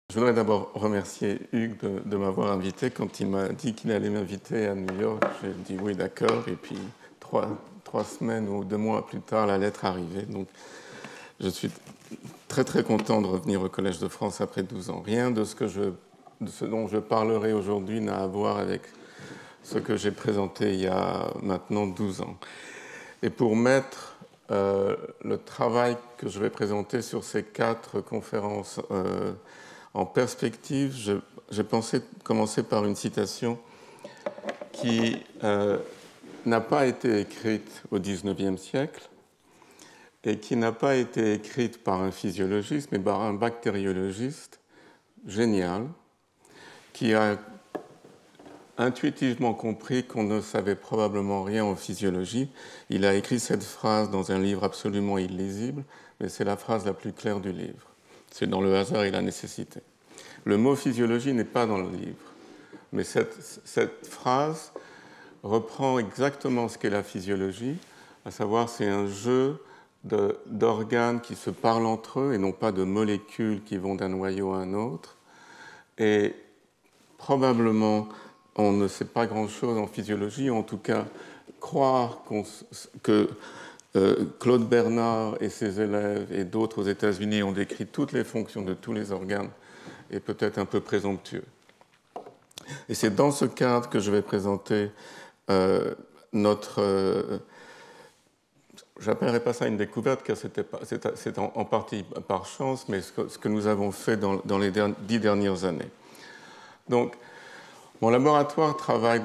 Je voudrais d'abord remercier Hugues de m'avoir invité. Quand il m'a dit qu'il allait m'inviter à New York, j'ai dit oui, d'accord. Et puis, trois semaines ou 2 mois plus tard, la lettre arrivait. Donc, je suis très, très content de revenir au Collège de France après 12 ans. Rien de ce dont je parlerai aujourd'hui n'a à voir avec ce que j'ai présenté il y a maintenant 12 ans. Et pour mettre le travail que je vais présenter sur ces 4 conférences en perspective, j'ai pensé commencer par une citation qui n'a pas été écrite au XIXe siècle et qui n'a pas été écrite par un physiologiste, mais par un bactériologiste génial qui a intuitivement compris qu'on ne savait probablement rien en physiologie. Il a écrit cette phrase dans un livre absolument illisible, mais c'est la phrase la plus claire du livre. C'est dans le hasard et la nécessité. Le mot physiologie n'est pas dans le livre, mais cette phrase reprend exactement ce qu'est la physiologie, à savoir c'est un jeu d'organes qui se parlent entre eux et non pas de molécules qui vont d'un noyau à un autre. Et probablement, on ne sait pas grand-chose en physiologie, en tout cas, croire que Claude Bernard et ses élèves et d'autres aux États-Unis ont décrit toutes les fonctions de tous les organes est peut-être un peu présomptueux. Et c'est dans ce cadre que je vais présenter notre... j'appellerai pas ça une découverte, car c'est en partie par chance, mais ce que nous avons fait dans les 10 dernières années. Donc, mon laboratoire travaille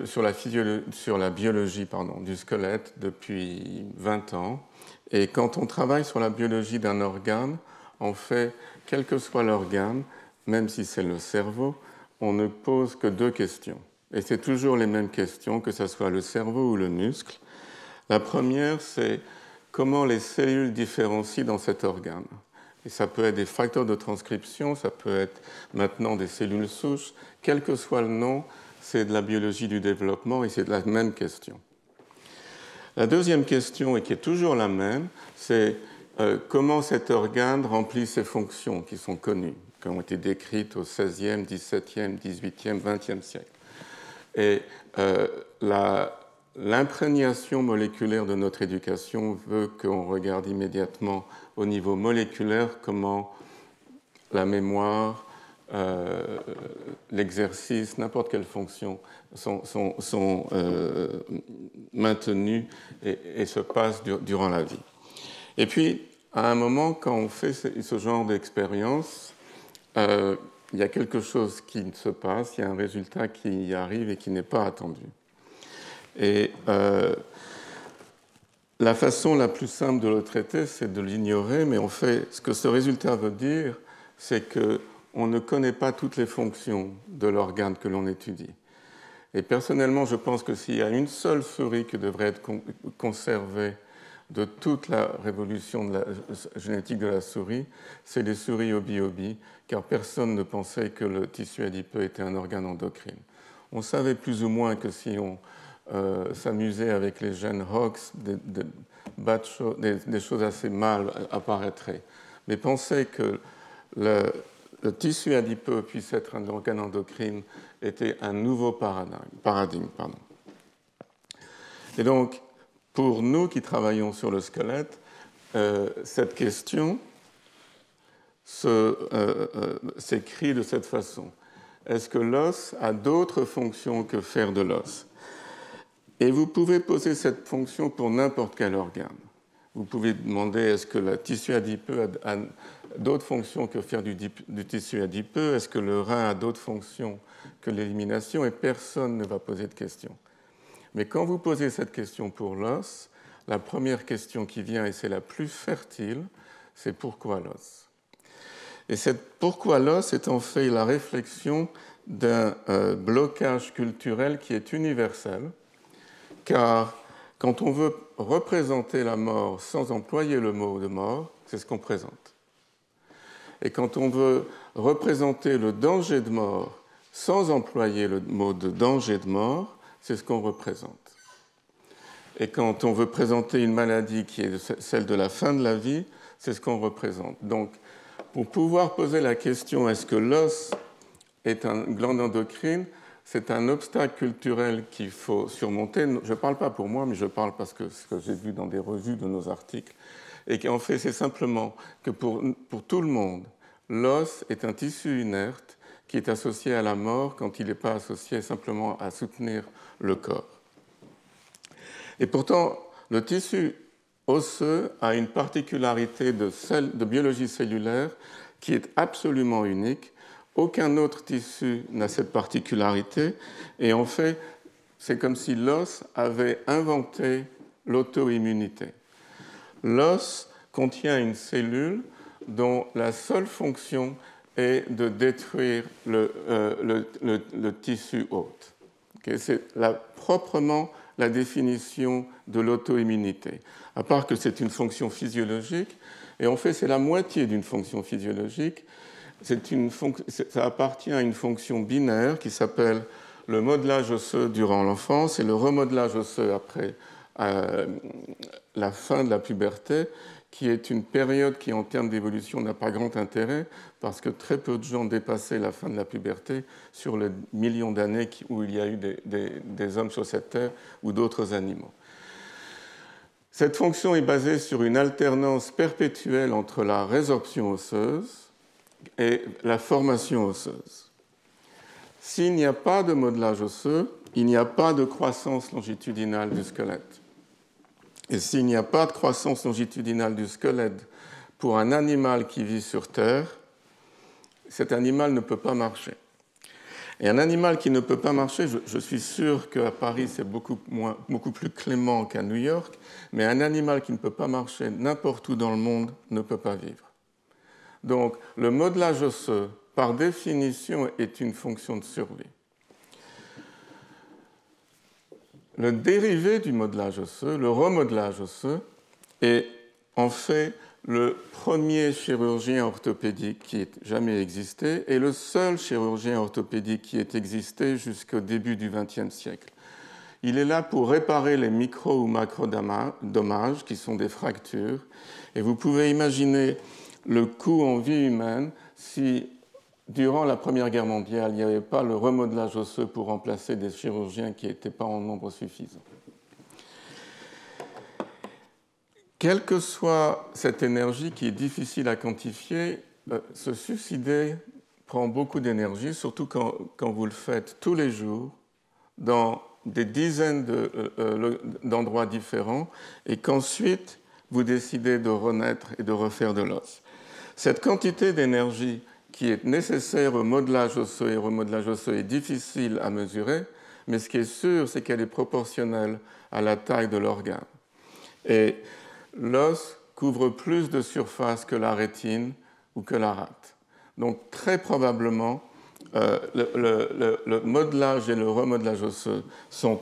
sur la biologie du squelette depuis 20 ans. Et quand on travaille sur la biologie d'un organe, on fait, quel que soit l'organe, même si c'est le cerveau, on ne pose que 2 questions. Et c'est toujours les mêmes questions, que ce soit le cerveau ou le muscle. La première, c'est comment les cellules différencient dans cet organe. Et ça peut être des facteurs de transcription, ça peut être maintenant des cellules souches. Quel que soit le nom, c'est de la biologie du développement et c'est la même question. La deuxième question, et qui est toujours la même, c'est comment cet organe remplit ses fonctions qui sont connues, qui ont été décrites au XVIe, XVIIe, XVIIIe, XXe siècle. Et l'imprégnation moléculaire de notre éducation veut qu'on regarde immédiatement au niveau moléculaire comment la mémoire, l'exercice, n'importe quelle fonction sont maintenues et se passent durant la vie. Et puis, à un moment, quand on fait ce genre d'expérience, il y a quelque chose qui se passe, il y a un résultat qui arrive et qui n'est pas attendu. Et la façon la plus simple de le traiter, c'est de l'ignorer, mais en fait, ce que ce résultat veut dire, c'est qu'on ne connaît pas toutes les fonctions de l'organe que l'on étudie. Et personnellement, je pense que s'il y a une seule souris qui devrait être conservée de toute la révolution de la génétique de la souris, c'est les souris Obi-Obi, car personne ne pensait que le tissu adipeux était un organe endocrine. On savait plus ou moins que si on s'amusait avec les gènes Hox, des choses assez mal apparaîtraient. Mais penser que le tissu adipeux puisse être un organe endocrine était un nouveau paradigme. Et donc, pour nous qui travaillons sur le squelette, cette question s'écrit de cette façon. Est-ce que l'os a d'autres fonctions que faire de l'os ? Et vous pouvez poser cette fonction pour n'importe quel organe. Vous pouvez demander est-ce que le tissu adipeux a d'autres fonctions que faire du tissu adipeux ? Est-ce que le rein a d'autres fonctions que l'élimination ? Et personne ne va poser de question. Mais quand vous posez cette question pour l'os, la première question qui vient, et c'est la plus fertile, c'est pourquoi l'os ? Et pourquoi l'os est en fait la réflexion d'un blocage culturel qui est universel, car quand on veut représenter la mort sans employer le mot de mort, c'est ce qu'on présente. Et quand on veut représenter le danger de mort sans employer le mot de danger de mort, c'est ce qu'on représente. Et quand on veut présenter une maladie qui est celle de la fin de la vie, c'est ce qu'on représente. Donc, pour pouvoir poser la question est-ce que l'os est une glande endocrine, c'est un obstacle culturel qu'il faut surmonter. Je ne parle pas pour moi, mais je parle parce que ce que j'ai vu dans des revues de nos articles, et qu'en fait, c'est simplement que pour tout le monde, l'os est un tissu inerte qui est associé à la mort quand il n'est pas associé simplement à soutenir le corps. Et pourtant, le tissu osseux a une particularité de biologie cellulaire qui est absolument unique. Aucun autre tissu n'a cette particularité. Et en fait, c'est comme si l'os avait inventé l'auto-immunité. L'os contient une cellule dont la seule fonction est de détruire le tissu hôte. Okay, c'est proprement la définition de l'auto-immunité, à part que c'est une fonction physiologique, et en fait c'est la moitié d'une fonction physiologique. Ça appartient à une fonction binaire qui s'appelle le modelage osseux durant l'enfance et le remodelage osseux après la fin de la puberté, qui est une période qui, en termes d'évolution, n'a pas grand intérêt, parce que très peu de gens dépassaient la fin de la puberté sur les millions d'années où il y a eu des hommes sur cette terre ou d'autres animaux. Cette fonction est basée sur une alternance perpétuelle entre la résorption osseuse et la formation osseuse. S'il n'y a pas de modelage osseux, il n'y a pas de croissance longitudinale du squelette. Et s'il n'y a pas de croissance longitudinale du squelette pour un animal qui vit sur Terre, cet animal ne peut pas marcher. Et un animal qui ne peut pas marcher, je suis sûr qu'à Paris c'est beaucoup plus clément qu'à New York, mais un animal qui ne peut pas marcher n'importe où dans le monde ne peut pas vivre. Donc le modelage osseux, par définition, est une fonction de survie. Le dérivé du modelage osseux, le remodelage osseux, est en fait le premier chirurgien orthopédique qui ait jamais existé et le seul chirurgien orthopédique qui ait existé jusqu'au début du XXe siècle. Il est là pour réparer les micro ou macro-dommages qui sont des fractures. Et vous pouvez imaginer le coût en vie humaine si, durant la Première Guerre mondiale, il n'y avait pas le remodelage osseux pour remplacer des chirurgiens qui n'étaient pas en nombre suffisant. Quelle que soit cette énergie qui est difficile à quantifier, se suicider prend beaucoup d'énergie, surtout quand vous le faites tous les jours, dans des dizaines d'endroits différents, et qu'ensuite vous décidez de renaître et de refaire de l'os. Cette quantité d'énergie qui est nécessaire au modelage osseux et au remodelage osseux est difficile à mesurer, mais ce qui est sûr, c'est qu'elle est proportionnelle à la taille de l'organe. Et l'os couvre plus de surface que la rétine ou que la rate. Donc très probablement, le modelage et le remodelage osseux sont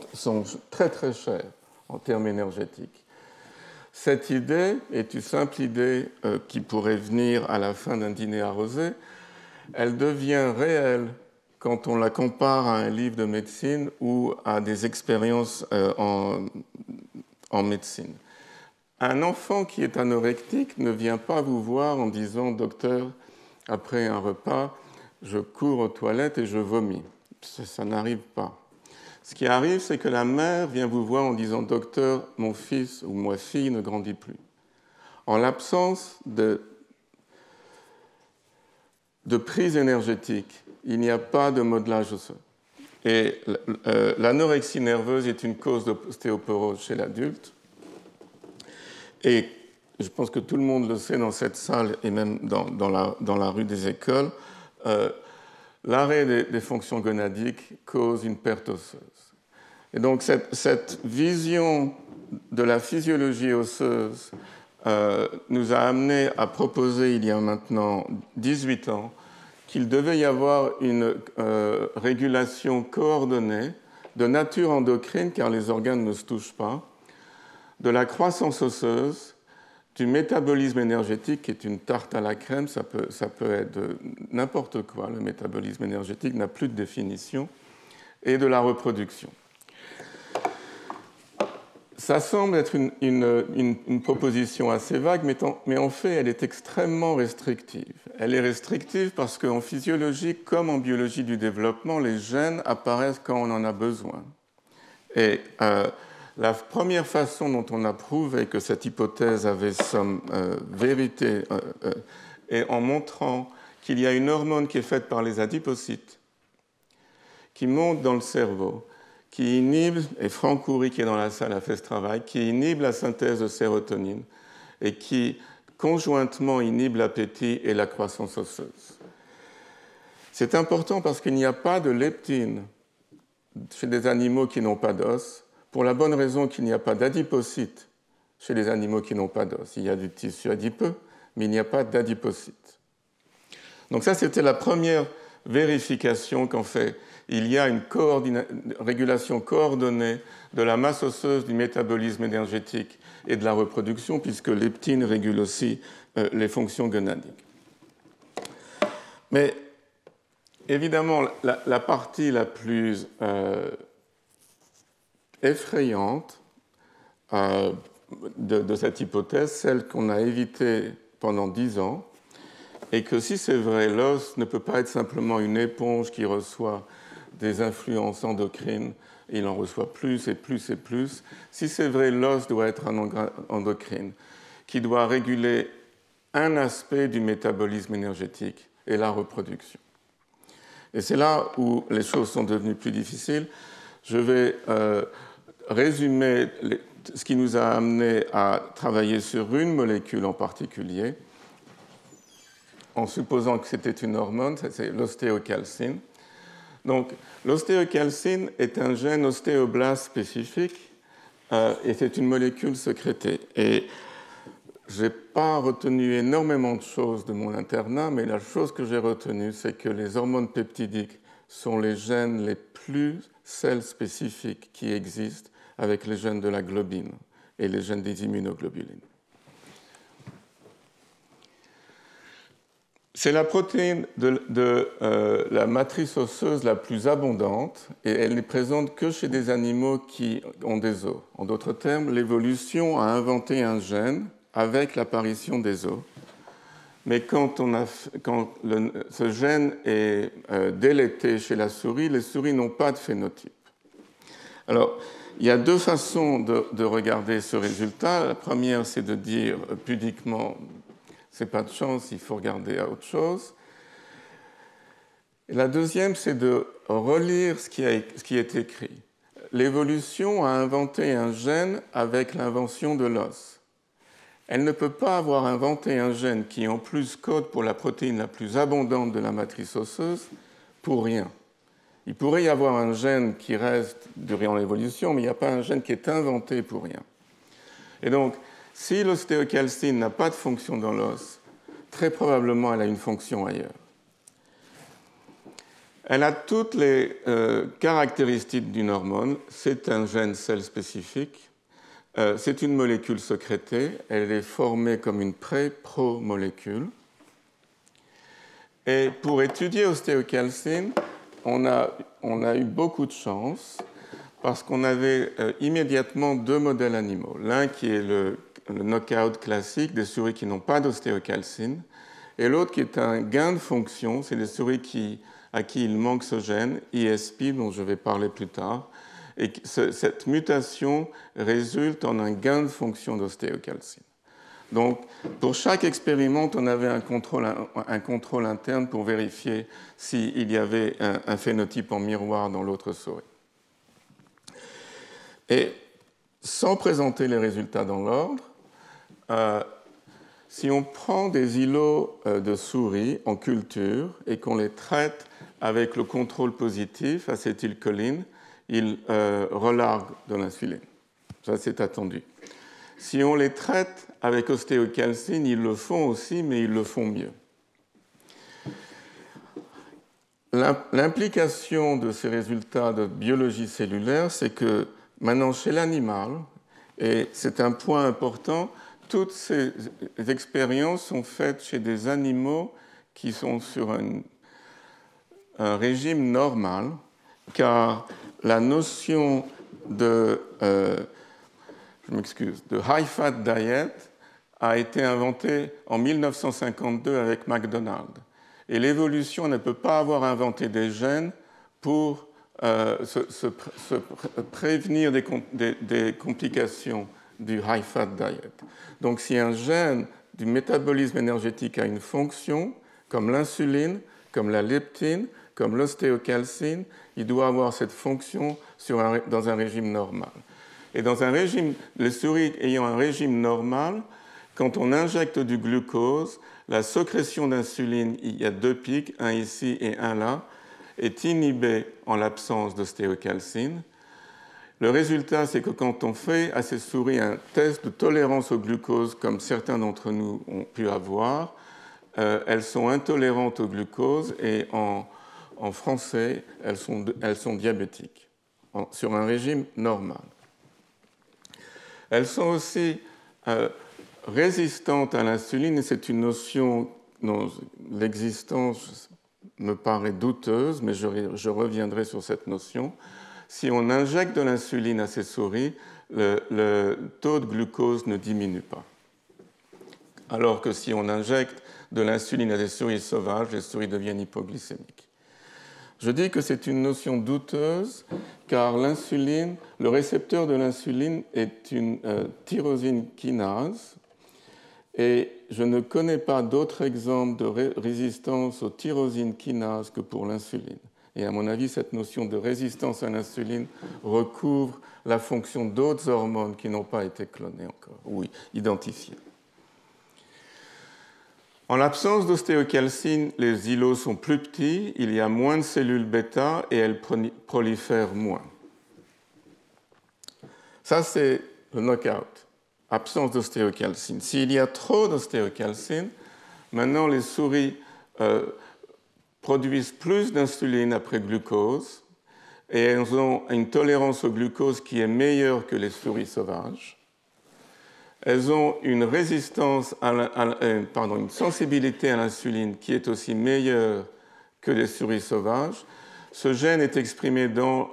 très très chers en termes énergétiques. Cette idée est une simple idée qui pourrait venir à la fin d'un dîner arrosé. Elle devient réelle quand on la compare à un livre de médecine ou à des expériences en médecine. Un enfant qui est anorectique ne vient pas vous voir en disant « Docteur, après un repas, je cours aux toilettes et je vomis ». Ça n'arrive pas. Ce qui arrive, c'est que la mère vient vous voir en disant « Docteur, mon fils ou ma fille ne grandit plus ». En l'absence de prise énergétique, il n'y a pas de modelage osseux. Et l'anorexie nerveuse est une cause d'ostéoporose chez l'adulte. Et je pense que tout le monde le sait dans cette salle et même dans la rue des écoles, l'arrêt des fonctions gonadiques cause une perte osseuse. Et donc cette vision de la physiologie osseuse nous a amené à proposer il y a maintenant 18 ans qu'il devait y avoir une régulation coordonnée de nature endocrine, car les organes ne se touchent pas, de la croissance osseuse, du métabolisme énergétique, qui est une tarte à la crème, ça peut être n'importe quoi, le métabolisme énergétique n'a plus de définition, et de la reproduction. ça semble être une proposition assez vague, mais en fait, elle est extrêmement restrictive. Elle est restrictive parce qu'en physiologie, comme en biologie du développement, les gènes apparaissent quand on en a besoin. Et la première façon dont on a prouvé que cette hypothèse avait some vérité est en montrant qu'il y a une hormone qui est faite par les adipocytes, qui monte dans le cerveau, qui inhibe, et Franck Khoury qui est dans la salle a fait ce travail, qui inhibe la synthèse de sérotonine et qui conjointement inhibe l'appétit et la croissance osseuse. C'est important parce qu'il n'y a pas de leptine chez des animaux qui n'ont pas d'os, pour la bonne raison qu'il n'y a pas d'adipocytes chez les animaux qui n'ont pas d'os. Il y a du tissu adipeux, mais il n'y a pas d'adipocytes. Donc ça, c'était la première vérification qu'en fait, il y a une régulation coordonnée de la masse osseuse, du métabolisme énergétique et de la reproduction, puisque leptine régule aussi les fonctions gonadiques. Mais évidemment, la partie la plus effrayante de cette hypothèse, celle qu'on a évitée pendant 10 ans, et que si c'est vrai, l'os ne peut pas être simplement une éponge qui reçoit des influences endocrines, il en reçoit plus et plus et plus. Si c'est vrai, l'os doit être un endocrine qui doit réguler un aspect du métabolisme énergétique et la reproduction. Et c'est là où les choses sont devenues plus difficiles. Je vais résumer ce qui nous a amené à travailler sur une molécule en particulier, en supposant que c'était une hormone, c'est l'ostéocalcine. Donc, l'ostéocalcine est un gène ostéoblast spécifique et c'est une molécule sécrétée. Et je n'ai pas retenu énormément de choses de mon internat, mais la chose que j'ai retenue, c'est que les hormones peptidiques sont les gènes les plus cell spécifiques qui existent avec les gènes de la globine et les gènes des immunoglobulines. C'est la protéine de la matrice osseuse la plus abondante et elle n'est présente que chez des animaux qui ont des os. En d'autres termes, l'évolution a inventé un gène avec l'apparition des os. Mais quand ce gène est délété chez la souris, les souris n'ont pas de phénotype. Alors, il y a deux façons de regarder ce résultat. La première, c'est de dire pudiquement, c'est pas de chance, il faut regarder à autre chose. Et la deuxième, c'est de relire ce qui est écrit. L'évolution a inventé un gène avec l'invention de l'os. Elle ne peut pas avoir inventé un gène qui, en plus, code pour la protéine la plus abondante de la matrice osseuse pour rien. Il pourrait y avoir un gène qui reste durant l'évolution, mais il n'y a pas un gène qui est inventé pour rien. Et donc, si l'ostéocalcine n'a pas de fonction dans l'os, très probablement elle a une fonction ailleurs. Elle a toutes les caractéristiques d'une hormone. C'est un gène cell spécifique. C'est une molécule sécrétée. Elle est formée comme une pré-promolécule. Et pour étudier l'ostéocalcine, on a eu beaucoup de chance parce qu'on avait immédiatement deux modèles animaux. L'un qui est le knockout classique des souris qui n'ont pas d'ostéocalcine, et l'autre qui est un gain de fonction, c'est des souris à qui il manque ce gène, ISP, dont je vais parler plus tard, et cette mutation résulte en un gain de fonction d'ostéocalcine. Donc, pour chaque expériment, on avait un contrôle interne pour vérifier s'il y avait un phénotype en miroir dans l'autre souris. Et sans présenter les résultats dans l'ordre, si on prend des îlots de souris en culture et qu'on les traite avec le contrôle positif, acétylcholine, ils relarguent de l'insuline. Ça, c'est attendu. Si on les traite avec ostéocalcine, ils le font aussi, mais ils le font mieux. L'implication de ces résultats de biologie cellulaire, c'est que maintenant, chez l'animal, et c'est un point important, toutes ces expériences sont faites chez des animaux qui sont sur un régime normal, car la notion je m'excuse, de High Fat Diet a été inventé en 1952 avec McDonald. Et l'évolution ne peut pas avoir inventé des gènes pour se prévenir des complications du High Fat Diet. Donc si un gène du métabolisme énergétique a une fonction, comme l'insuline, comme la leptine, comme l'ostéocalcine, il doit avoir cette fonction dans un régime normal. Et dans un régime, les souris ayant un régime normal, quand on injecte du glucose, la sécrétion d'insuline, il y a deux pics, un ici et un là, est inhibée en l'absence d'ostéocalcine. Le résultat, c'est que quand on fait à ces souris un test de tolérance au glucose, comme certains d'entre nous ont pu avoir, elles sont intolérantes au glucose et en français, elles sont diabétiques sur un régime normal. Elles sont aussi résistantes à l'insuline, et c'est une notion dont l'existence me paraît douteuse, mais je reviendrai sur cette notion. Si on injecte de l'insuline à ces souris, le taux de glucose ne diminue pas. Alors que si on injecte de l'insuline à des souris sauvages, les souris deviennent hypoglycémiques. Je dis que c'est une notion douteuse car l'insuline, le récepteur de l'insuline est une tyrosine kinase et je ne connais pas d'autres exemples de résistance aux tyrosines kinases que pour l'insuline. Et à mon avis, cette notion de résistance à l'insuline recouvre la fonction d'autres hormones qui n'ont pas été clonées encore ou identifiées. En l'absence d'ostéocalcine, les îlots sont plus petits, il y a moins de cellules bêta et elles prolifèrent moins. Ça, c'est le knockout, absence d'ostéocalcine. S'il y a trop d'ostéocalcine, maintenant les souris produisent plus d'insuline après glucose et elles ont une tolérance au glucose qui est meilleure que les souris sauvages. Elles ont une résistance une sensibilité à l'insuline qui est aussi meilleure que les souris sauvages. Ce gène est exprimé dans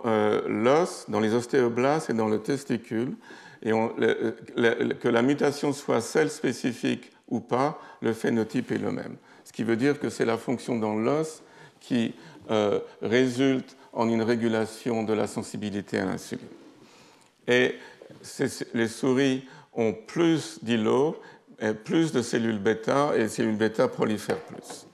l'os, dans les ostéoblastes et dans le testicule. Et que la mutation soit celle spécifique ou pas, le phénotype est le même. Ce qui veut dire que c'est la fonction dans l'os qui résulte en une régulation de la sensibilité à l'insuline. Et les souris ont plus d'îlots, plus de cellules bêta, et les cellules bêta prolifèrent plus.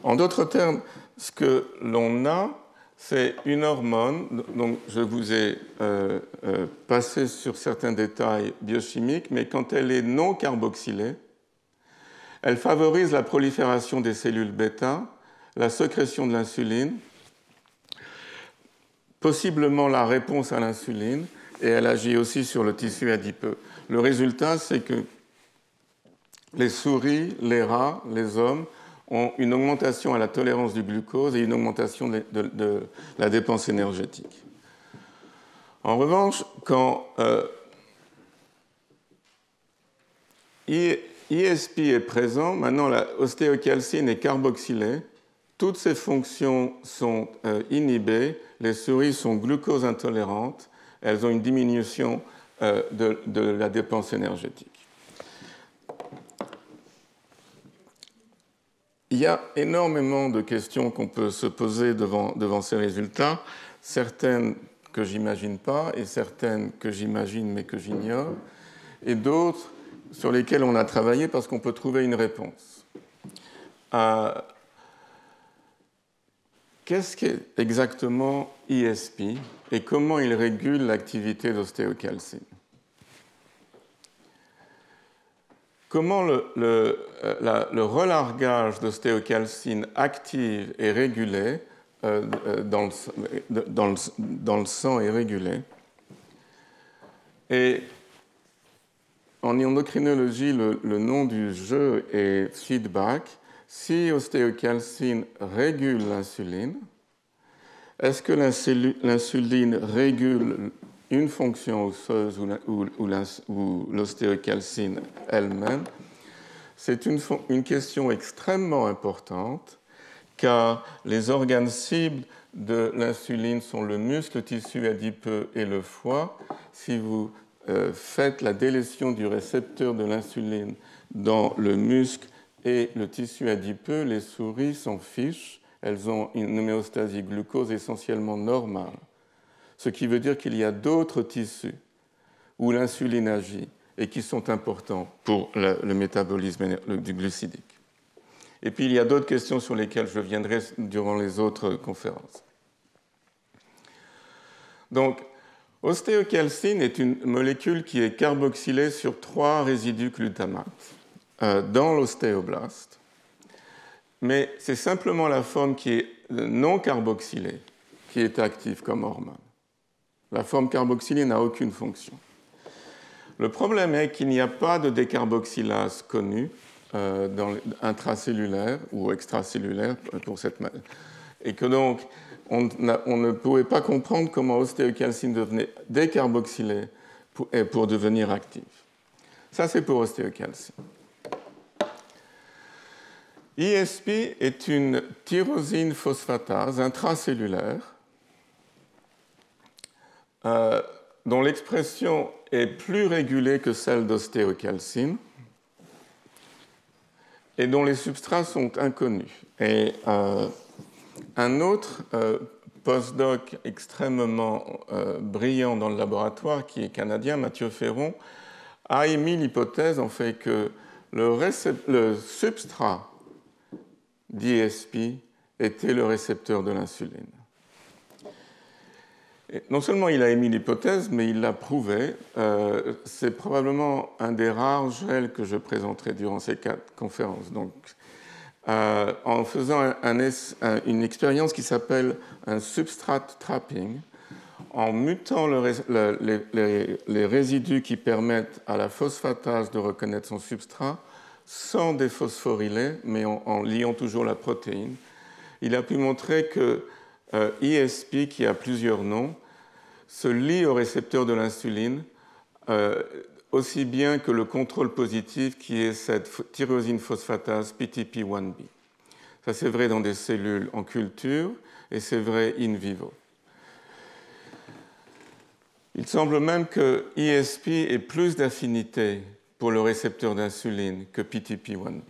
En d'autres termes, ce que l'on a, c'est une hormone, donc je vous ai passé sur certains détails biochimiques, mais quand elle est non carboxylée, elle favorise la prolifération des cellules bêta, la sécrétion de l'insuline, possiblement la réponse à l'insuline, et elle agit aussi sur le tissu adipeux. Le résultat, c'est que les souris, les rats, les hommes ont une augmentation à la tolérance du glucose et une augmentation de la dépense énergétique. En revanche, quand ISP est présent, maintenant l'ostéocalcine est carboxylée, toutes ces fonctions sont inhibées, les souris sont glucose intolérantes, elles ont une diminution de la dépense énergétique. Il y a énormément de questions qu'on peut se poser devant ces résultats, certaines que j'imagine pas et certaines que j'imagine mais que j'ignore, et d'autres sur lesquelles on a travaillé parce qu'on peut trouver une réponse. Qu'est-ce qu'est exactement ISP et comment il régule l'activité d'ostéocalcine? Comment le relargage d'ostéocalcine active est régulé, dans le sang est régulé. Et en endocrinologie, le nom du jeu est feedback. Si ostéocalcine régule l'insuline, est-ce que l'insuline régule une fonction osseuse ou l'ostéocalcine elle-même? C'est une question extrêmement importante car les organes cibles de l'insuline sont le muscle, le tissu adipeux et le foie. Si vous fait la délétion du récepteur de l'insuline dans le muscle et le tissu adipeux, les souris s'en fichent. Elles ont une homéostasie glucose essentiellement normale. Ce qui veut dire qu'il y a d'autres tissus où l'insuline agit et qui sont importants pour le métabolisme du glucidique. Et puis il y a d'autres questions sur lesquelles je viendrai durant les autres conférences. Donc, ostéocalcine est une molécule qui est carboxylée sur 3 résidus glutamates dans l'ostéoblaste. Mais c'est simplement la forme qui est non carboxylée qui est active comme hormone. La forme carboxylée n'a aucune fonction. Le problème est qu'il n'y a pas de décarboxylase connue intracellulaire ou extracellulaire pour cette maladie. Et que donc, on ne pouvait pas comprendre comment ostéocalcine devenait décarboxylée pour devenir active. Ça, c'est pour ostéocalcine. ISP est une tyrosine phosphatase intracellulaire dont l'expression est plus régulée que celle d'ostéocalcine et dont les substrats sont inconnus. Et un autre postdoc extrêmement brillant dans le laboratoire, qui est canadien, Mathieu Ferron, a émis l'hypothèse en fait que le substrat d'ISP était le récepteur de l'insuline. Et non seulement il a émis l'hypothèse, mais il l'a prouvé. C'est probablement un des rares gels que je présenterai durant ces 4 conférences. Donc, en faisant une expérience qui s'appelle un substrate trapping, en mutant les résidus qui permettent à la phosphatase de reconnaître son substrat, sans déphosphoryler, mais en liant toujours la protéine, il a pu montrer que ISP, qui a plusieurs noms, se lie au récepteur de l'insuline aussi bien que le contrôle positif qui est cette tyrosine phosphatase PTP1B. Ça, c'est vrai dans des cellules en culture et c'est vrai in vivo. Il semble même que ISP ait plus d'affinité pour le récepteur d'insuline que PTP1B.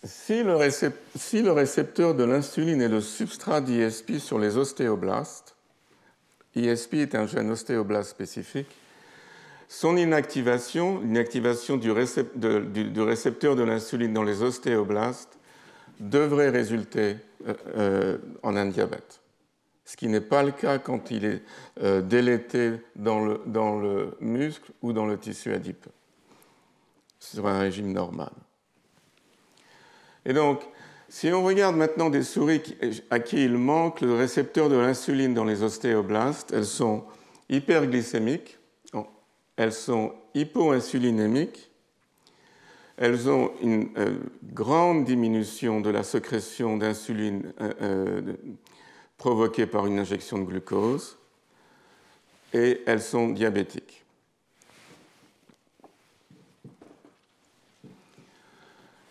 Si le récepteur de l'insuline est le substrat d'ISP sur les ostéoblastes, ISP est un gène ostéoblaste spécifique, son inactivation du récepteur de l'insuline dans les ostéoblastes devrait résulter en un diabète. Ce qui n'est pas le cas quand il est délété dans le muscle ou dans le tissu adipeux, sur un régime normal. Et donc, si on regarde maintenant des souris à qui il manque le récepteur de l'insuline dans les ostéoblastes, elles sont hyperglycémiques, elles sont hypoinsulinémiques, elles ont une grande diminution de la sécrétion d'insuline provoquée par une injection de glucose, et elles sont diabétiques.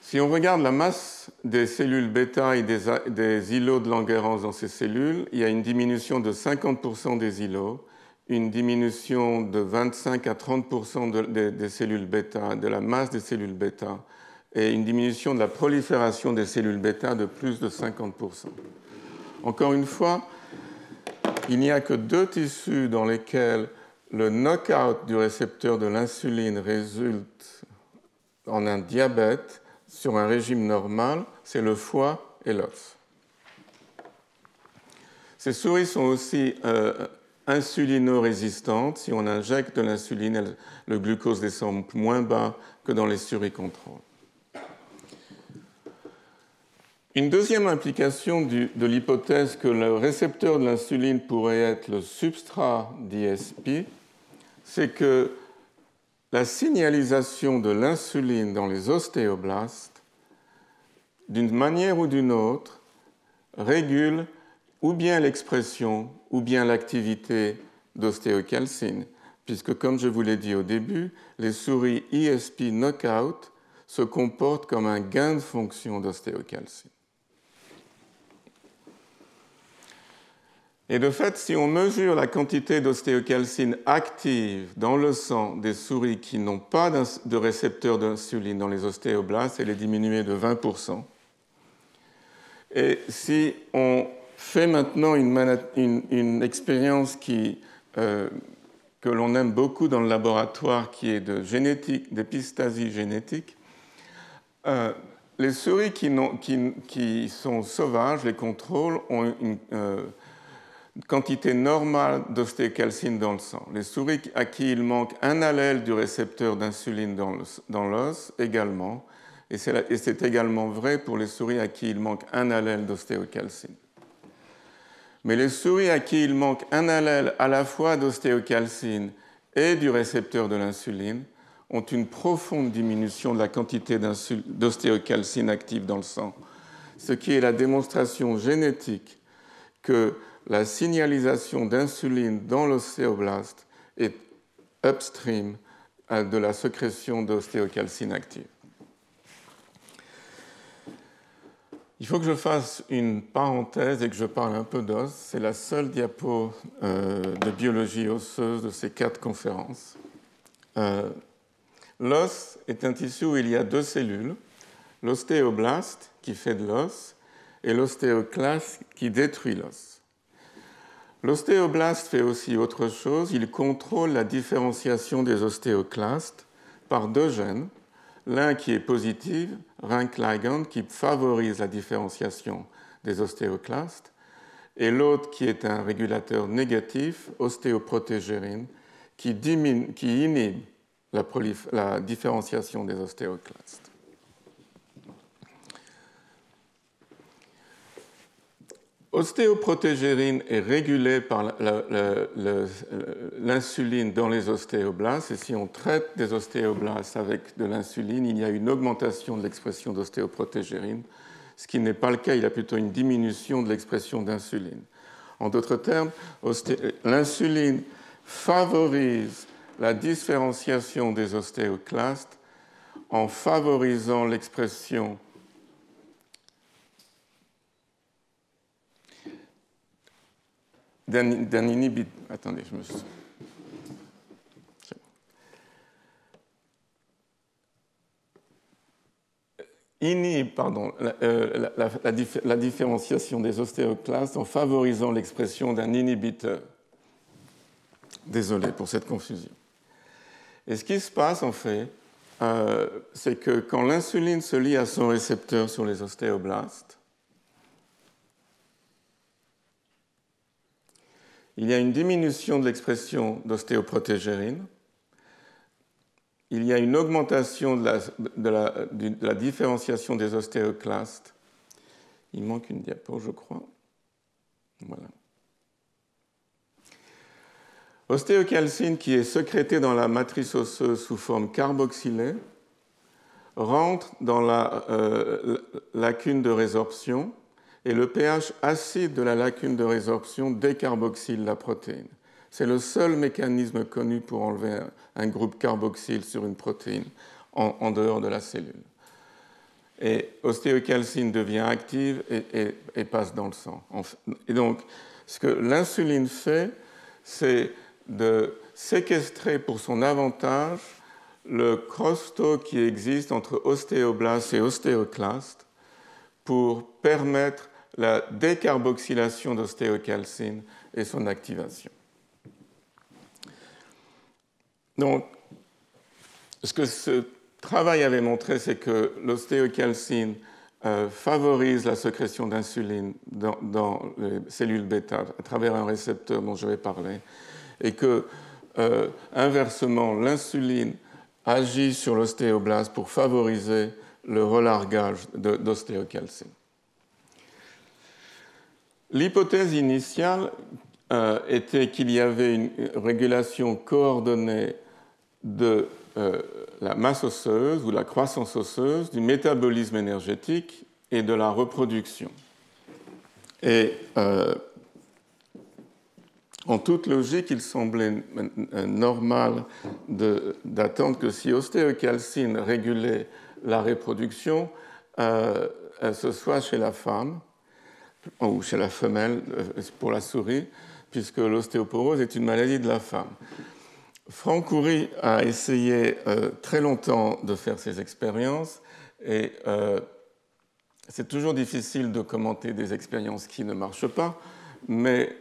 Si on regarde la masse des cellules bêta et des îlots de Langerhans dans ces cellules, il y a une diminution de 50% des îlots, une diminution de 25 à 30% des cellules bêta, de la masse des cellules bêta, et une diminution de la prolifération des cellules bêta de plus de 50%. Encore une fois, il n'y a que 2 tissus dans lesquels le knockout du récepteur de l'insuline résulte en un diabète sur un régime normal, c'est le foie et l'os. Ces souris sont aussi insulino-résistantes. Si on injecte de l'insuline, le glucose descend moins bas que dans les souris contrôle. Une deuxième implication de l'hypothèse que le récepteur de l'insuline pourrait être le substrat d'ISP, c'est que la signalisation de l'insuline dans les ostéoblastes, d'une manière ou d'une autre, régule ou bien l'expression ou bien l'activité d'ostéocalcine, puisque, comme je vous l'ai dit au début, les souris ISP knockout se comportent comme un gain de fonction d'ostéocalcine. Et de fait, si on mesure la quantité d'ostéocalcine active dans le sang des souris qui n'ont pas de récepteur d'insuline dans les ostéoblastes, elle est diminuée de 20%. Et si on fait maintenant une expérience que l'on aime beaucoup dans le laboratoire, qui est de génétique, d'épistasie génétique, les souris qui sont sauvages, les contrôles, ont une quantité normale d'ostéocalcine dans le sang. Les souris à qui il manque un allèle du récepteur d'insuline dans l'os également, et c'est également vrai pour les souris à qui il manque un allèle d'ostéocalcine. Mais les souris à qui il manque un allèle à la fois d'ostéocalcine et du récepteur de l'insuline ont une profonde diminution de la quantité d'ostéocalcine active dans le sang, ce qui est la démonstration génétique que la signalisation d'insuline dans l'ostéoblaste est upstream de la sécrétion d'ostéocalcine active. Il faut que je fasse une parenthèse et que je parle un peu d'os. C'est la seule diapo de biologie osseuse de ces 4 conférences. L'os est un tissu où il y a 2 cellules, l'ostéoblaste qui fait de l'os et l'ostéoclaste qui détruit l'os. L'ostéoblaste fait aussi autre chose, il contrôle la différenciation des ostéoclastes par 2 gènes, l'un qui est positif, RANK ligand, qui favorise la différenciation des ostéoclastes, et l'autre qui est un régulateur négatif, ostéoprotégérine, qui inhibe la différenciation des ostéoclastes. Ostéoprotégérine est régulée par l'insuline dans les ostéoblastes, et si on traite des ostéoblastes avec de l'insuline, il y a une augmentation de l'expression d'ostéoprotégérine, ce qui n'est pas le cas, il y a plutôt une diminution de l'expression d'insuline. En d'autres termes, l'insuline favorise la différenciation des ostéoclastes en favorisant l'expression d'un inhibiteur. Attendez, je me suis. Inhibe, pardon, la différenciation des ostéoclastes en favorisant l'expression d'un inhibiteur. Désolé pour cette confusion. Et ce qui se passe, en fait, c'est que quand l'insuline se lie à son récepteur sur les ostéoblastes, il y a une diminution de l'expression d'ostéoprotégérine, il y a une augmentation de la différenciation des ostéoclastes. Il manque une diapo, je crois. Voilà. Ostéocalcine, qui est sécrétée dans la matrice osseuse sous forme carboxylée, rentre dans la lacune de résorption, et le pH acide de la lacune de résorption décarboxyle la protéine. C'est le seul mécanisme connu pour enlever un groupe carboxyle sur une protéine en dehors de la cellule. Et ostéocalcine devient active et passe dans le sang. Et donc, ce que l'insuline fait, c'est de séquestrer pour son avantage le crosstalk qui existe entre ostéoblaste et ostéoclaste pour permettre la décarboxylation d'ostéocalcine et son activation. Donc, ce que ce travail avait montré, c'est que l'ostéocalcine favorise la sécrétion d'insuline dans les cellules bêta à travers un récepteur dont je vais parler, et que, inversement, l'insuline agit sur l'ostéoblaste pour favoriser le relargage d'ostéocalcine. L'hypothèse initiale était qu'il y avait une régulation coordonnée de la masse osseuse ou la croissance osseuse, du métabolisme énergétique et de la reproduction. Et en toute logique, il semblait normal d'attendre que si ostéocalcine régulait la reproduction, ce soit chez la femme. ou chez la femelle pour la souris, puisque l'ostéoporose est une maladie de la femme. Franck Coury a essayé très longtemps de faire ces expériences et c'est toujours difficile de commenter des expériences qui ne marchent pas, mais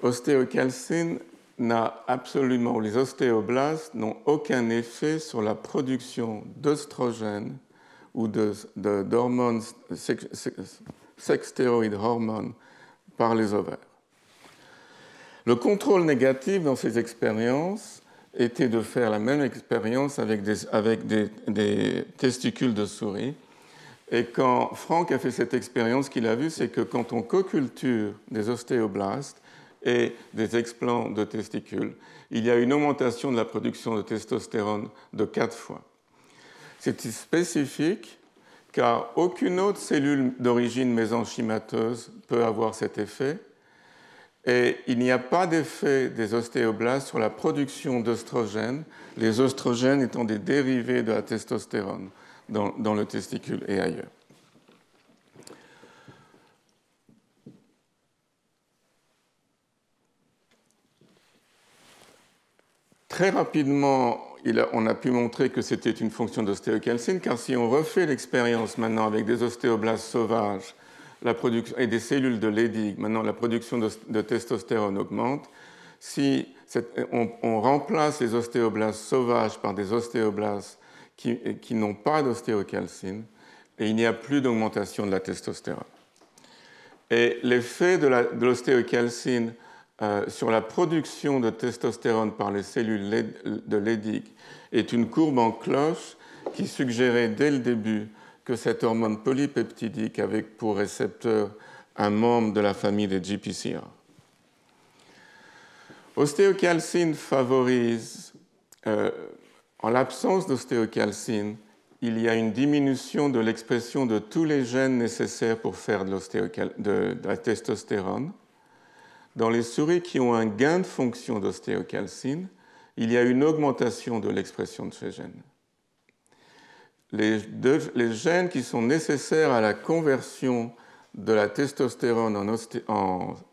ostéocalcine n'a absolument, ou les ostéoblastes n'ont aucun effet sur la production d'œstrogènes ou d'hormones, sex-stéroïdes hormones par les ovaires. Le contrôle négatif dans ces expériences était de faire la même expérience avec des testicules de souris. Et quand Franck a fait cette expérience, ce qu'il a vu, c'est que quand on coculture des ostéoblastes et des explants de testicules, il y a une augmentation de la production de testostérone de 4 fois. C'est spécifique car aucune autre cellule d'origine mésenchymateuse peut avoir cet effet. Et il n'y a pas d'effet des ostéoblastes sur la production d'œstrogènes, les œstrogènes étant des dérivés de la testostérone dans le testicule et ailleurs. Très rapidement, on a pu montrer que c'était une fonction d'ostéocalcine, car si on refait l'expérience maintenant avec des ostéoblastes sauvages et des cellules de Leydig, maintenant la production de testostérone augmente. Si on remplace les ostéoblastes sauvages par des ostéoblastes qui n'ont pas d'ostéocalcine, et il n'y a plus d'augmentation de la testostérone. Et l'effet de l'ostéocalcine sur la production de testostérone par les cellules de Leydig est une courbe en cloche qui suggérait dès le début que cette hormone polypeptidique avait pour récepteur un membre de la famille des GPCR. Ostéocalcine favorise, en l'absence d'ostéocalcine, il y a une diminution de l'expression de tous les gènes nécessaires pour faire de la testostérone. Dans les souris qui ont un gain de fonction d'ostéocalcine, il y a une augmentation de l'expression de ces gènes. Les gènes qui sont nécessaires à la conversion de la testostérone en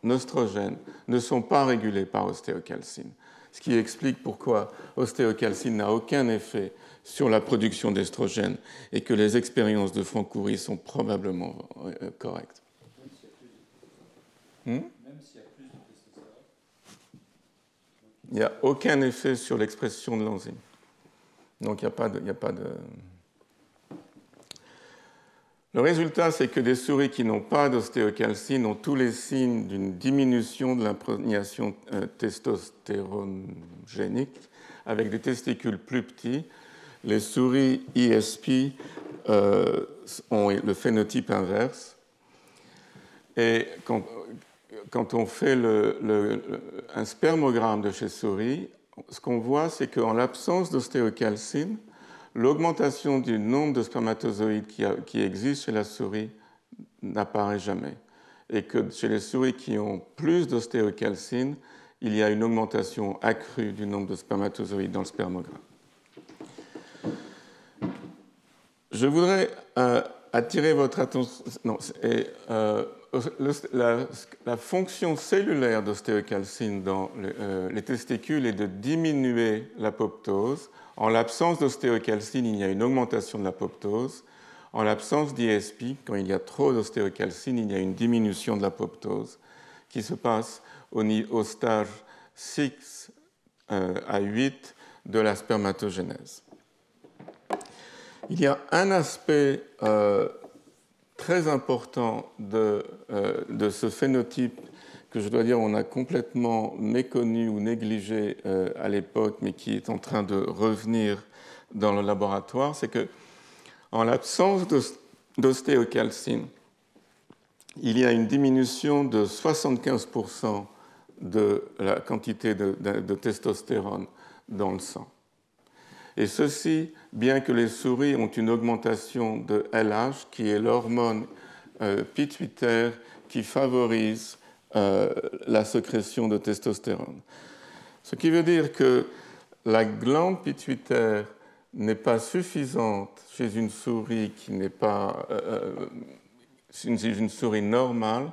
oestrogène ne sont pas régulés par ostéocalcine, ce qui explique pourquoi ostéocalcine n'a aucun effet sur la production d'estrogène et que les expériences de Franck Coury sont probablement correctes. Même s'il y a plus de testostérone, il n'y a aucun effet sur l'expression de l'enzyme. Donc il n'y a pas de... Le résultat, c'est que des souris qui n'ont pas d'ostéocalcine ont tous les signes d'une diminution de l'imprégnation testostérogénique avec des testicules plus petits. Les souris ISP ont le phénotype inverse. Et quand on fait un spermogramme de chez souris, ce qu'on voit, c'est qu'en l'absence d'ostéocalcine, l'augmentation du nombre de spermatozoïdes qui existe chez la souris n'apparaît jamais. Et que chez les souris qui ont plus d'ostéocalcine, il y a une augmentation accrue du nombre de spermatozoïdes dans le spermogramme. Je voudrais attirer votre attention... la fonction cellulaire d'ostéocalcine dans les testicules est de diminuer l'apoptose. En l'absence d'ostéocalcine, il y a une augmentation de l'apoptose. En l'absence d'ISP, quand il y a trop d'ostéocalcine, il y a une diminution de l'apoptose qui se passe au stage 6 à 8 de la spermatogénèse. Il y a un aspect très important de ce phénotype que je dois dire on a complètement méconnu ou négligé à l'époque, mais qui est en train de revenir dans le laboratoire, c'est que en l'absence d'ostéocalcine, il y a une diminution de 75% de la quantité de testostérone dans le sang. Et ceci, bien que les souris ont une augmentation de LH, qui est l'hormone pituitaire qui favorise la sécrétion de testostérone. Ce qui veut dire que la glande pituitaire n'est pas suffisante chez une souris qui n'est pas une souris normale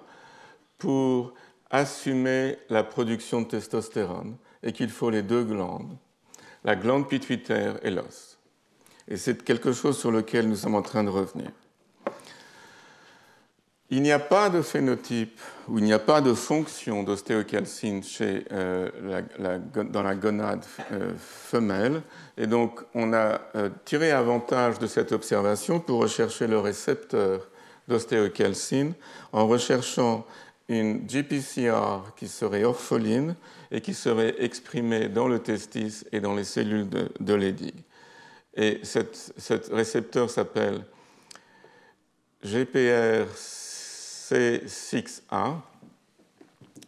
pour assumer la production de testostérone et qu'il faut les deux glandes, la glande pituitaire et l'os. Et c'est quelque chose sur lequel nous sommes en train de revenir. Il n'y a pas de phénotype ou il n'y a pas de fonction d'ostéocalcine dans la gonade femelle. Et donc, on a tiré avantage de cette observation pour rechercher le récepteur d'ostéocalcine en recherchant une GPCR qui serait orpheline et qui serait exprimée dans le testis et dans les cellules de Leydig. Et cet récepteur s'appelle GPRC6A.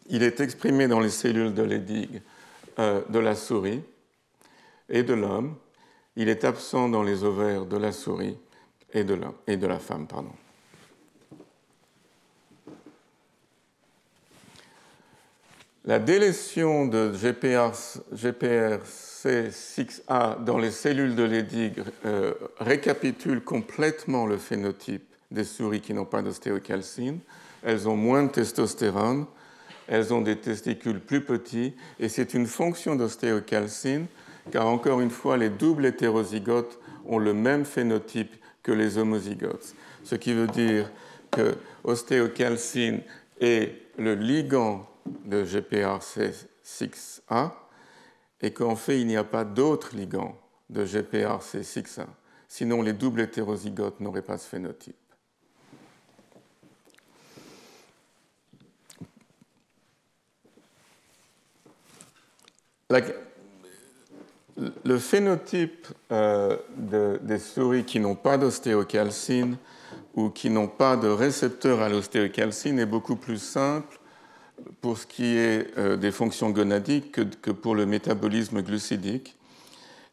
Il est exprimé dans les cellules de Leydig de la souris et de l'homme. Il est absent dans les ovaires de la souris et de la femme. Pardon. La délétion de GPRC6A dans les cellules de Leydig récapitule complètement le phénotype des souris qui n'ont pas d'ostéocalcine. Elles ont moins de testostérone, elles ont des testicules plus petits, et c'est une fonction d'ostéocalcine, car encore une fois, les doubles hétérozygotes ont le même phénotype que les homozygotes. Ce qui veut dire que ostéocalcine est le ligand de GPRC6A et qu'en fait, il n'y a pas d'autre ligand de GPRC6A. Sinon, les doubles hétérozygotes n'auraient pas ce phénotype. Le phénotype des souris qui n'ont pas d'ostéocalcine ou qui n'ont pas de récepteur à l'ostéocalcine est beaucoup plus simple pour ce qui est des fonctions gonadiques que pour le métabolisme glucidique.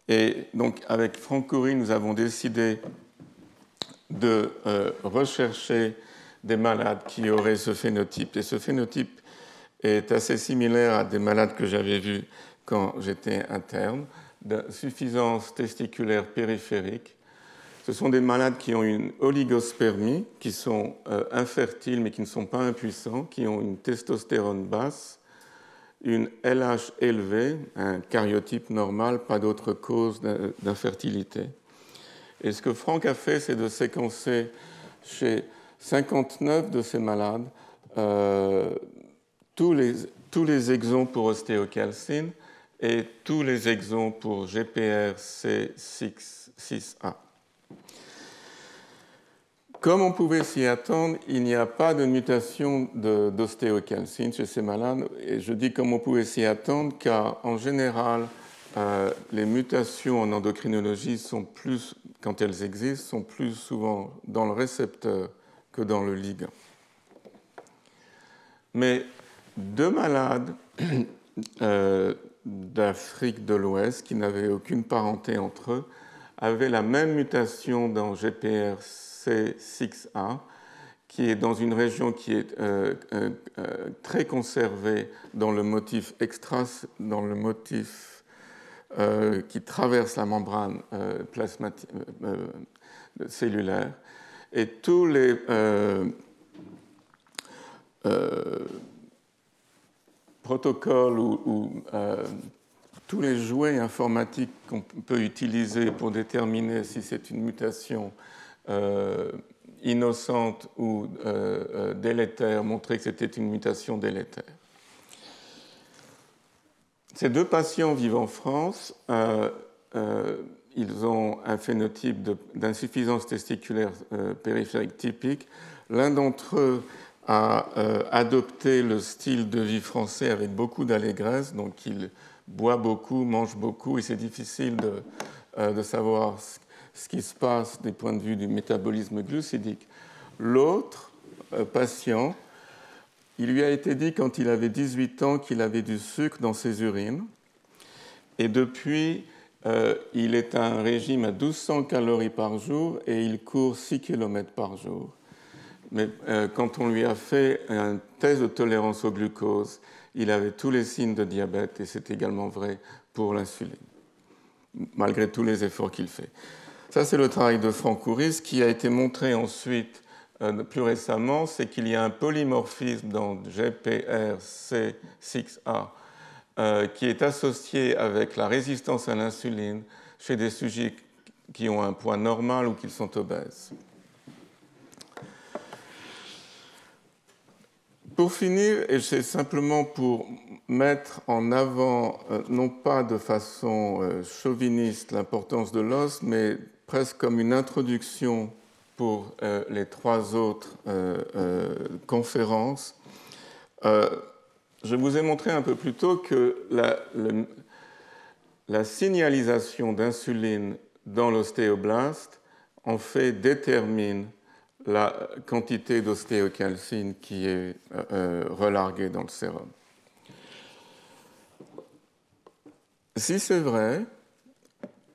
Et donc, avec Franck Khoury, nous avons décidé de rechercher des malades qui auraient ce phénotype. Et ce phénotype est assez similaire à des malades que j'avais vus quand j'étais interne, d'insuffisance testiculaire périphérique. Ce sont des malades qui ont une oligospermie, qui sont infertiles mais qui ne sont pas impuissants, qui ont une testostérone basse, une LH élevée, un karyotype normal, pas d'autre cause d'infertilité. Et ce que Franck a fait, c'est de séquencer chez 59 de ces malades tous les exons pour ostéocalcine et tous les exons pour GPRC6A. Comme on pouvait s'y attendre, il n'y a pas de mutation d'ostéocalcine chez ces malades. Et je dis comme on pouvait s'y attendre, car en général, les mutations en endocrinologie sont plus, quand elles existent, sont plus souvent dans le récepteur que dans le ligand. Mais deux malades d'Afrique de l'Ouest qui n'avaient aucune parenté entre eux avaient la même mutation dans GPRC6A, qui est dans une région qui est très conservée dans le motif qui traverse la membrane cellulaire. Et tous les protocoles ou tous les jouets informatiques qu'on peut utiliser pour déterminer si c'est une mutation innocente ou délétère montraient que c'était une mutation délétère. Ces deux patients vivent en France. Ils ont un phénotype d'insuffisance testiculaire périphérique typique. L'un d'entre eux a adopté le style de vie français avec beaucoup d'allégresse, donc il boit beaucoup, mange beaucoup, et c'est difficile de savoir ce qui se passe du point de vue du métabolisme glucidique. L'autre patient, il lui a été dit quand il avait 18 ans qu'il avait du sucre dans ses urines, et depuis, il est à un régime à 1200 calories par jour et il court 6 km par jour. Mais quand on lui a fait un test de tolérance au glucose, il avait tous les signes de diabète, et c'est également vrai pour l'insuline, malgré tous les efforts qu'il fait. Ça, c'est le travail de Franck Khoury, qui a été montré ensuite plus récemment, c'est qu'il y a un polymorphisme dans GPRC6A qui est associé avec la résistance à l'insuline chez des sujets qui ont un poids normal ou qui sont obèses. Pour finir, et c'est simplement pour mettre en avant, non pas de façon chauviniste, l'importance de l'os, mais presque comme une introduction pour les trois autres conférences. Je vous ai montré un peu plus tôt que la signalisation d'insuline dans l'ostéoblaste, en fait, détermine la quantité d'ostéocalcine qui est relarguée dans le sérum. Si c'est vrai,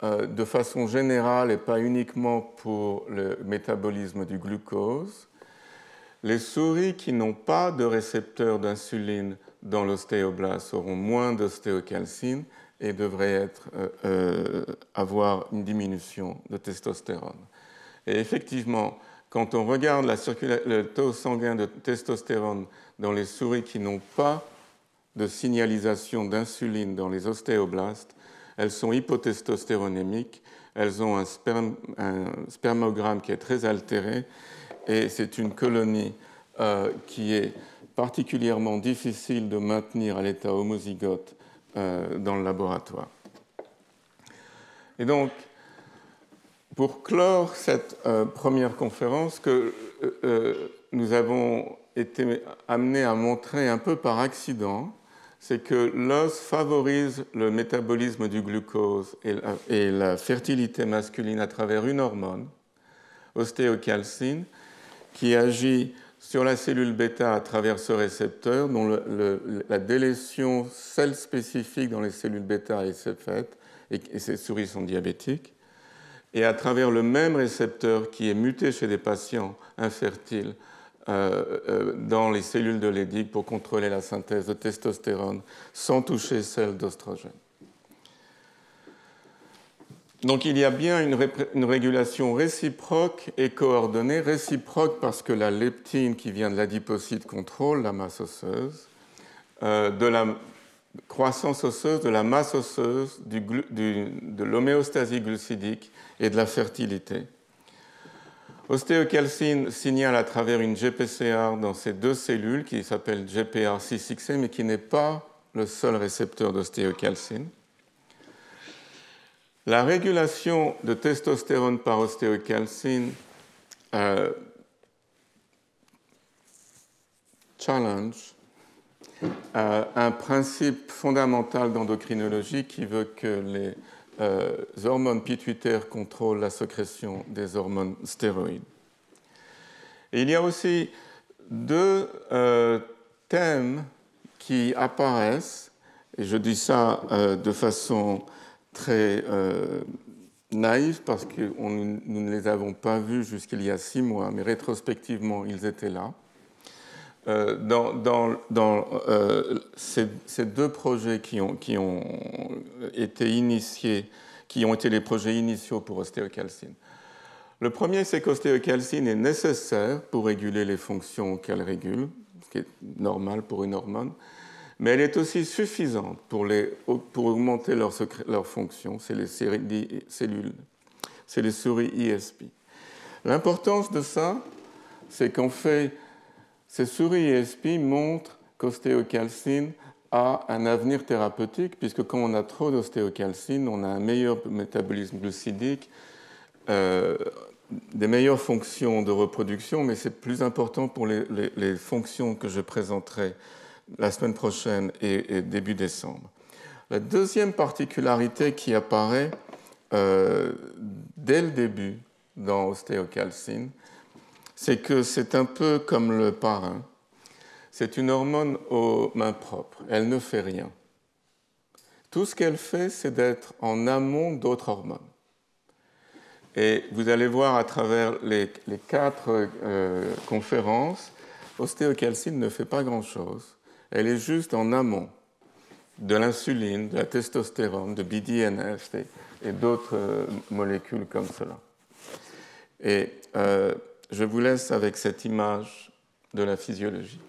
de façon générale et pas uniquement pour le métabolisme du glucose, les souris qui n'ont pas de récepteur d'insuline dans l'ostéoblaste auront moins d'ostéocalcine et devraient avoir une diminution de testostérone. Et effectivement, quand on regarde le taux sanguin de testostérone dans les souris qui n'ont pas de signalisation d'insuline dans les ostéoblastes, elles sont hypotestostéronémiques, elles ont un spermogramme qui est très altéré et c'est une colonie qui est particulièrement difficile de maintenir à l'état homozygote dans le laboratoire. Et donc, pour clore cette première conférence, que nous avons été amenés à montrer un peu par accident, c'est que l'os favorise le métabolisme du glucose et la fertilité masculine à travers une hormone, ostéocalcine, qui agit sur la cellule bêta à travers ce récepteur, dont la délétion celle spécifique dans les cellules bêta est faite, et ces souris sont diabétiques. Et à travers le même récepteur qui est muté chez des patients infertiles dans les cellules de Leydig pour contrôler la synthèse de testostérone sans toucher celle d'oestrogène. Donc il y a bien une régulation réciproque et coordonnée. Réciproque parce que la leptine qui vient de l'adipocyte contrôle la masse osseuse, de la croissance osseuse, de la masse osseuse, de l'homéostasie glucidique et de la fertilité. Ostéocalcine signale à travers une GPCR dans ces deux cellules qui s'appelle GPR6XA, mais qui n'est pas le seul récepteur d'ostéocalcine. La régulation de testostérone par ostéocalcine challenge un principe fondamental d'endocrinologie qui veut que les hormones pituitaires contrôlent la sécrétion des hormones stéroïdes. Et il y a aussi deux thèmes qui apparaissent, et je dis ça de façon très naïve parce que nous ne les avons pas vus jusqu'il y a 6 mois, mais rétrospectivement, ils étaient là. Dans ces deux projets qui ont été initiés, qui ont été les projets initiaux pour ostéocalcine. Le premier, c'est qu'ostéocalcine est nécessaire pour réguler les fonctions qu'elle régule, ce qui est normal pour une hormone, mais elle est aussi suffisante pour augmenter leur fonction. C'est les souris ISP. L'importance de ça, c'est qu'en fait, ces souris ISP montrent qu'ostéocalcine a un avenir thérapeutique, puisque quand on a trop d'ostéocalcine, on a un meilleur métabolisme glucidique, des meilleures fonctions de reproduction, mais c'est plus important pour les fonctions que je présenterai la semaine prochaine et début décembre. La deuxième particularité qui apparaît dès le début dans ostéocalcine, c'est que c'est un peu comme le parrain. C'est une hormone aux mains propres. Elle ne fait rien. Tout ce qu'elle fait, c'est d'être en amont d'autres hormones. Et vous allez voir à travers les 4 conférences, ostéocalcine ne fait pas grand-chose. Elle est juste en amont de l'insuline, de la testostérone, de BDNF et d'autres molécules comme cela. Et je vous laisse avec cette image de la physiologie.